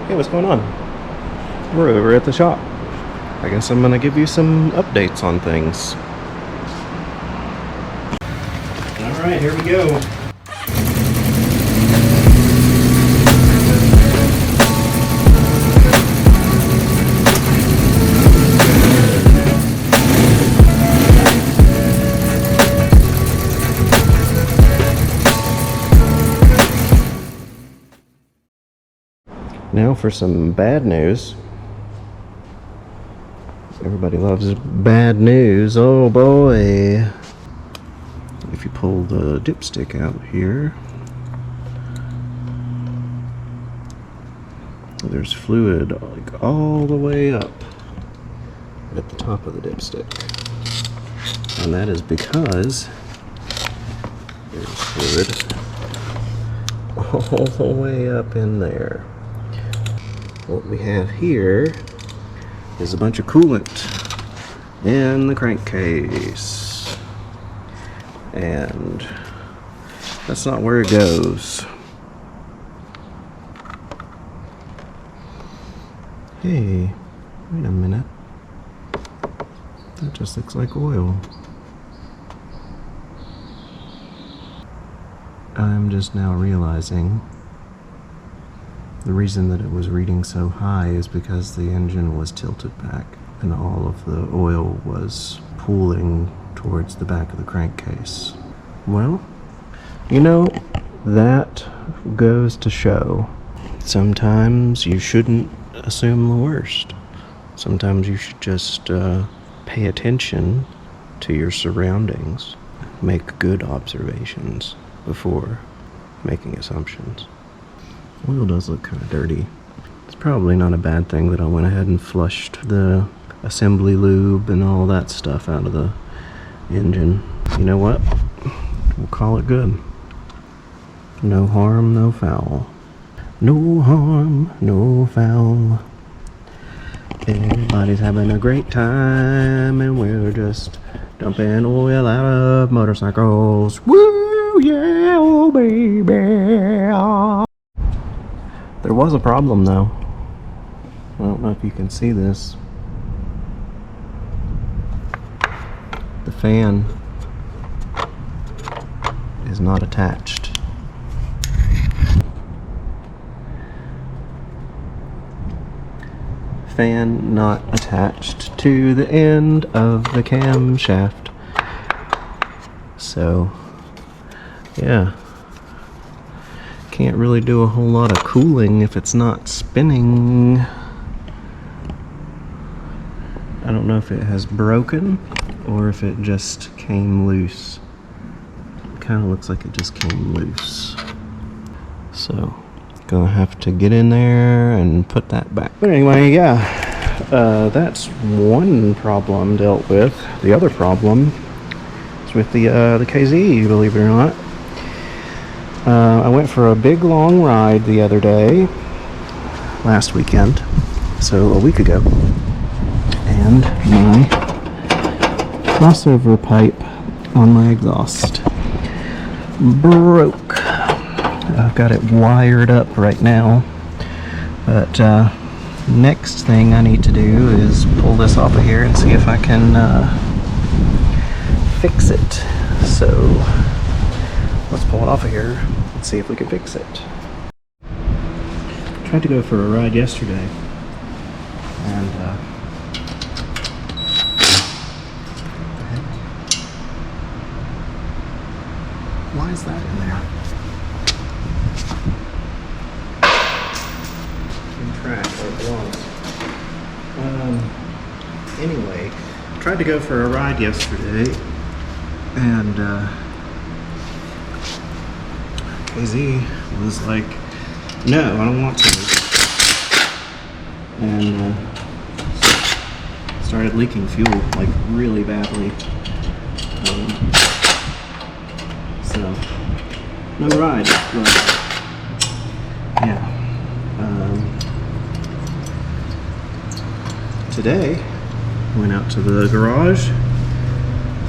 Hey, what's going on? We're over at the shop. I guess I'm gonna give you some updates on things. Alright, here we go. Now for some bad news. Everybody loves bad news. Oh boy. If you pull the dipstick out here, there's fluid like all the way up at the top of the dipstick. And that is because there's fluid all the way up in there. What we have here is a bunch of coolant in the crankcase, and that's not where it goes. Hey, wait a minute, that just looks like oil. I'm just now realizing the reason that it was reading so high is because the engine was tilted back and all of the oil was pooling towards the back of the crankcase. Well, you know, that goes to show sometimes you shouldn't assume the worst. Sometimes you should just pay attention to your surroundings, make good observations before making assumptions. Oil does look kind of dirty. It's probably not a bad thing that I went ahead and flushed the assembly lube and all that stuff out of the engine. You know what? We'll call it good. No harm, no foul. No harm, no foul. Everybody's having a great time and we're just dumping oil out of motorcycles. Woo, yeah, oh baby. There was a problem though. I don't know if you can see this. The fan is not attached. Fan not attached to the end of the camshaft. So, yeah. Can't really do a whole lot of cooling if it's not spinning. I don't know if it has broken or if it just came loose. It kind of looks like it just came loose. So, gonna have to get in there and put that back. But anyway, yeah, that's one problem dealt with. The other problem is with the KZ, believe it or not. I went for a big long ride the other day, last weekend, so a week ago, and my crossover pipe on my exhaust broke. I've got it wired up right now, but next thing I need to do is pull this off of here and see if I can fix it. So let's pull it off of here and see if we can fix it. Tried to go for a ride yesterday, and why is that in there? In trash where it belongs. Anyway, tried to go for a ride yesterday, and KZ was like, no, I don't want to. And started leaking fuel, like really badly. So, no ride, but yeah. Today, went out to the garage,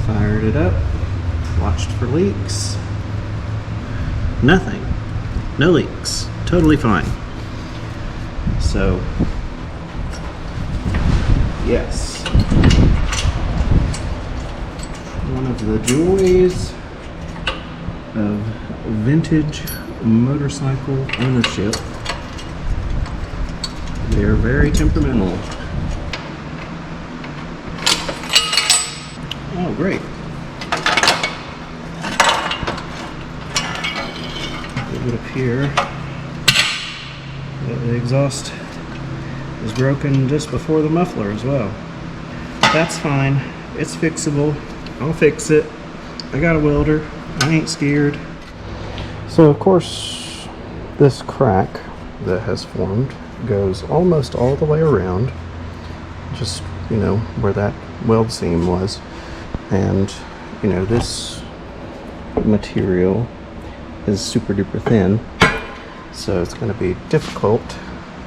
fired it up, watched for leaks. Nothing. No leaks. Totally fine. So, yes. One of the joys of vintage motorcycle ownership. They're very temperamental. Oh, great. It would appear that the exhaust is broken just before the muffler as well. That's fine. It's fixable. I'll fix it. I got a welder. I ain't scared. So of course, this crack that has formed goes almost all the way around, just, you know, where that weld seam was. And, you know, this material is super duper thin, so it's going to be difficult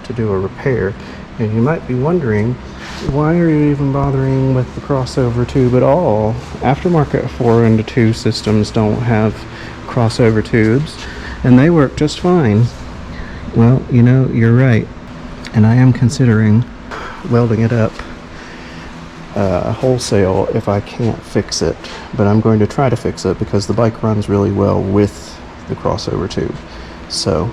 to do a repair. And you might be wondering, why are you even bothering with the crossover tube at all? Aftermarket 4-into-2 systems don't have crossover tubes, and they work just fine. Well, you know, you're right, and I am considering welding it up wholesale if I can't fix it, but I'm going to try to fix it because the bike runs really well with the crossover tube. So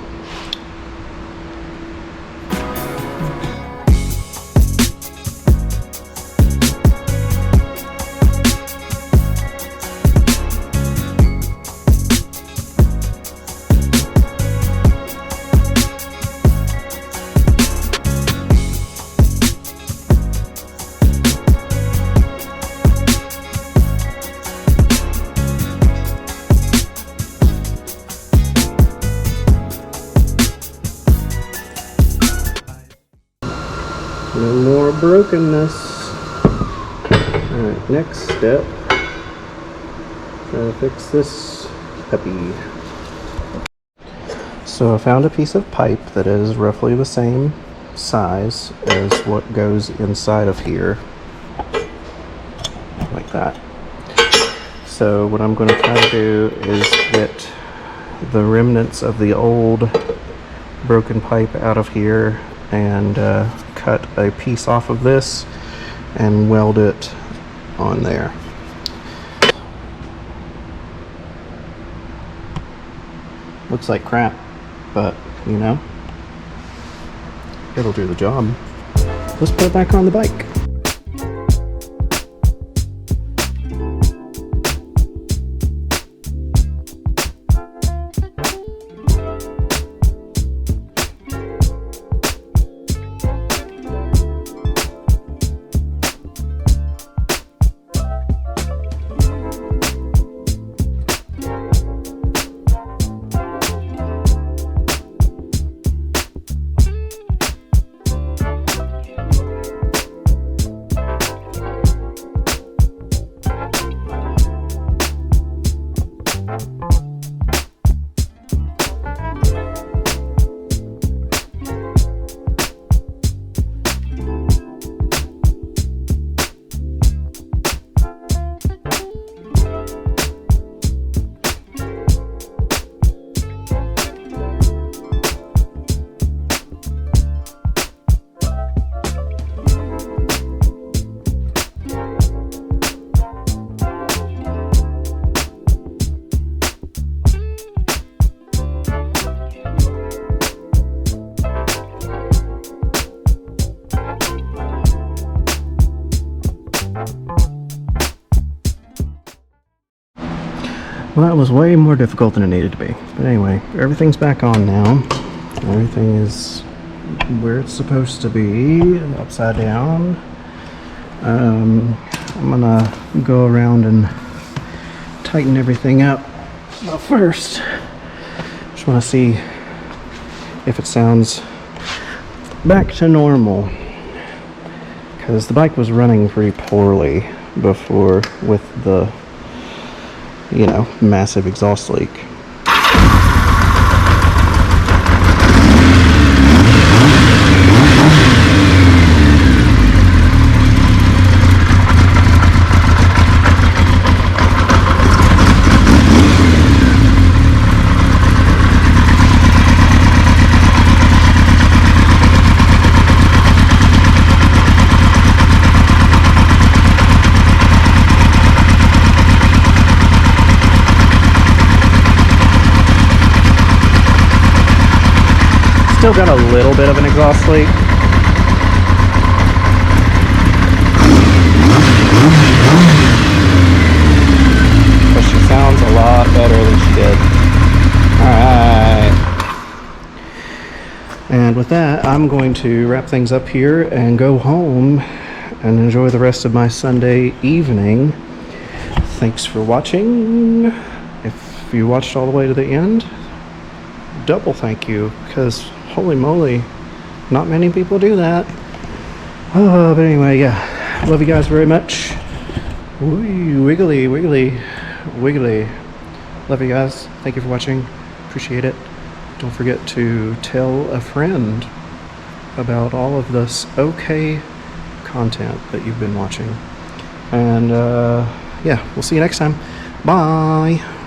no more brokenness. Alright, next step. Try to fix this puppy. So I found a piece of pipe that is roughly the same size as what goes inside of here. Like that. So what I'm going to try to do is get the remnants of the old broken pipe out of here and cut a piece off of this and weld it on there. Looks like crap, but you know, it'll do the job. Let's put it back on the bike. Well, that was way more difficult than it needed to be. But anyway, everything's back on now. Everything is where it's supposed to be, upside down. I'm gonna go around and tighten everything up. But first, just want to see if it sounds back to normal. Because the bike was running pretty poorly before with the, you know, massive exhaust leak. still got a little bit of an exhaust leak. But she sounds a lot better than she did. Alright. And with that, I'm going to wrap things up here and go home and enjoy the rest of my Sunday evening. Thanks for watching. If you watched all the way to the end, double thank you, because holy moly, not many people do that. But anyway, yeah, love you guys very much. Wiggly, wiggly, wiggly. Love you guys. Thank you for watching. Appreciate it. Don't forget to tell a friend about all of this okay content that you've been watching. And yeah, we'll see you next time. Bye.